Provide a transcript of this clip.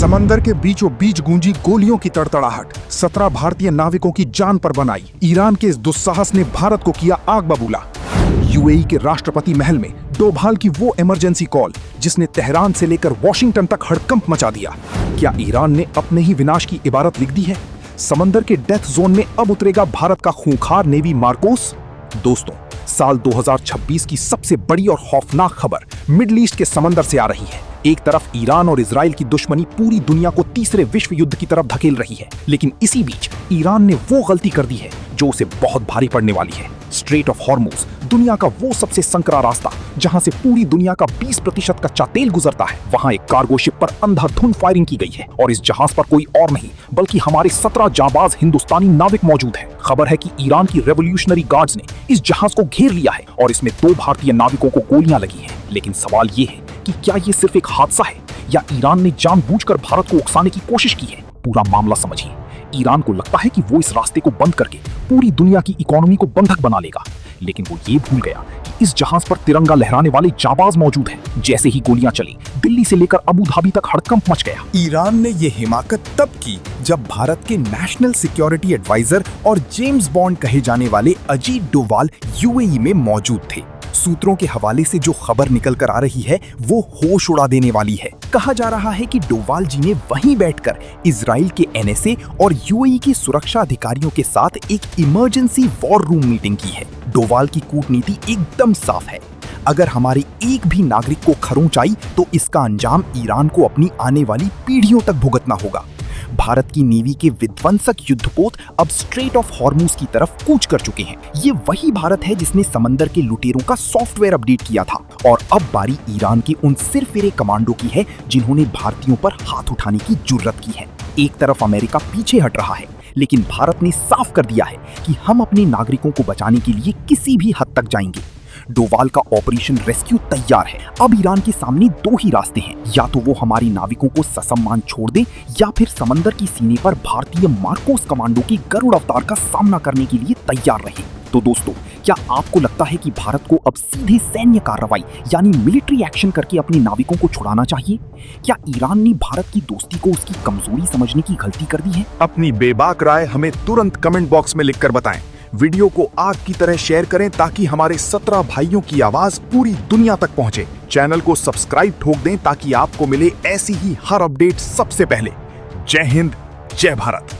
समंदर के बीचों बीच गूंजी गोलियों की तड़तड़ाहट, 17 भारतीय नाविकों की जान पर बनाई। ईरान के इस दुस्साहस ने भारत को किया आग बबूला। यूएई के राष्ट्रपति महल में डोभाल की वो इमरजेंसी कॉल जिसने तेहरान से लेकर वॉशिंगटन तक हड़कंप मचा दिया। क्या ईरान ने अपने ही विनाश की इबारत लिख दी है? समंदर के डेथ जोन में अब उतरेगा भारत का खूंखार नेवी मार्कोस। दोस्तों, साल 2026 की सबसे बड़ी और खौफनाक खबर मिडिल ईस्ट के समंदर से आ रही है। एक तरफ ईरान और इजराइल की दुश्मनी पूरी दुनिया को तीसरे विश्व युद्ध की तरफ धकेल रही है, लेकिन इसी बीच ईरान ने वो गलती कर दी है जो उसे बहुत भारी पड़ने वाली है। स्ट्रेट ऑफ हॉर्मुज, दुनिया का वो सबसे संकरा रास्ता जहां से पूरी दुनिया का 20% कच्चा तेल गुजरता है, वहां एक कार्गो शिप पर अंधाधुंध फायरिंग की गई है और इस जहाज पर कोई और नहीं बल्कि हमारे 17 जांबाज हिंदुस्तानी नाविक मौजूद हैं। खबर है कि ईरान की रेवोल्यूशनरी गार्ड्स ने इस जहाज को घेर लिया है और इसमें 2 भारतीय नाविकों को गोलियां लगी हैं। लेकिन सवाल ये है कि क्या ये सिर्फ एक हादसा है या ईरान ने जानबूझकर भारत को उकसाने की कोशिश की है? पूरा मामला समझिए। ईरान को लगता है कि वो इस रास्ते को बंद करके पूरी दुनिया की इकोनॉमी को बंधक बना लेगा, लेकिन वो ये भूल गया कि इस जहाज पर तिरंगा लहराने वाले जाबाज मौजूद हैं। जैसे ही गोलियां चली, दिल्ली से लेकर अबू धाबी तक हड़कंप मच गया। ईरान ने ये हिमाकत तब की जब भारत के नेशनल सिक्योरिटी एडवाइजर और जेम्स बॉन्ड कहे जाने वाले अजीत डोवाल यूएई में मौजूद थे। सूत्रों के हवाले से जो खबर निकल कर आ रही है वो होश उड़ा देने वाली है। कहा जा रहा है कि डोवाल जी ने वहीं बैठकर इजराइल के एनएसए और यूएई के सुरक्षा अधिकारियों के साथ एक इमरजेंसी वॉर रूम मीटिंग की है। डोवाल की कूटनीति एकदम साफ है। अगर हमारे एक भी नागरिक को खरोंच आई तो इसका अंजाम ईरान को अपनी आने वाली पीढ़ियों तक भुगतना होगा। भारत की नेवी के विध्वंसक युद्धपोत अब स्ट्रेट ऑफ हॉर्मुज की तरफ कूच कर चुके हैं। ये वही भारत है जिसने समंदर के लुटेरों का सॉफ्टवेयर अपडेट किया था और अब बारी ईरान के उन सिरफिरे कमांडो की है जिन्होंने भारतीयों पर हाथ उठाने की जुर्रत की है। एक तरफ अमेरिका पीछे हट रहा है, लेकिन भारत ने साफ कर दिया है कि हम अपने नागरिकों को बचाने के लिए किसी भी हद तक जाएंगे। डोवाल का ऑपरेशन रेस्क्यू तैयार है। अब ईरान के सामने 2 ही रास्ते हैं, या तो वो हमारे नाविकों को ससम्मान छोड़ दे या फिर समंदर की सीने पर भारतीय मार्कोस कमांडो की गरुड़ अवतार का सामना करने के लिए तैयार रहे। तो दोस्तों, क्या आपको लगता है कि भारत को अब सीधे सैन्य कार्रवाई यानी मिलिट्री एक्शन करके अपने नाविकों को छुड़ाना चाहिए? क्या ईरान ने भारत की दोस्ती को उसकी कमजोरी समझने की गलती कर दी है? अपनी बेबाक राय हमें तुरंत कमेंट बॉक्स में लिखकर बताएं। वीडियो को आग की तरह शेयर करें ताकि हमारे 17 भाइयों की आवाज पूरी दुनिया तक पहुंचे। चैनल को सब्सक्राइब ठोक दें ताकि आपको मिले ऐसी ही हर अपडेट सबसे पहले। जय हिंद, जय भारत।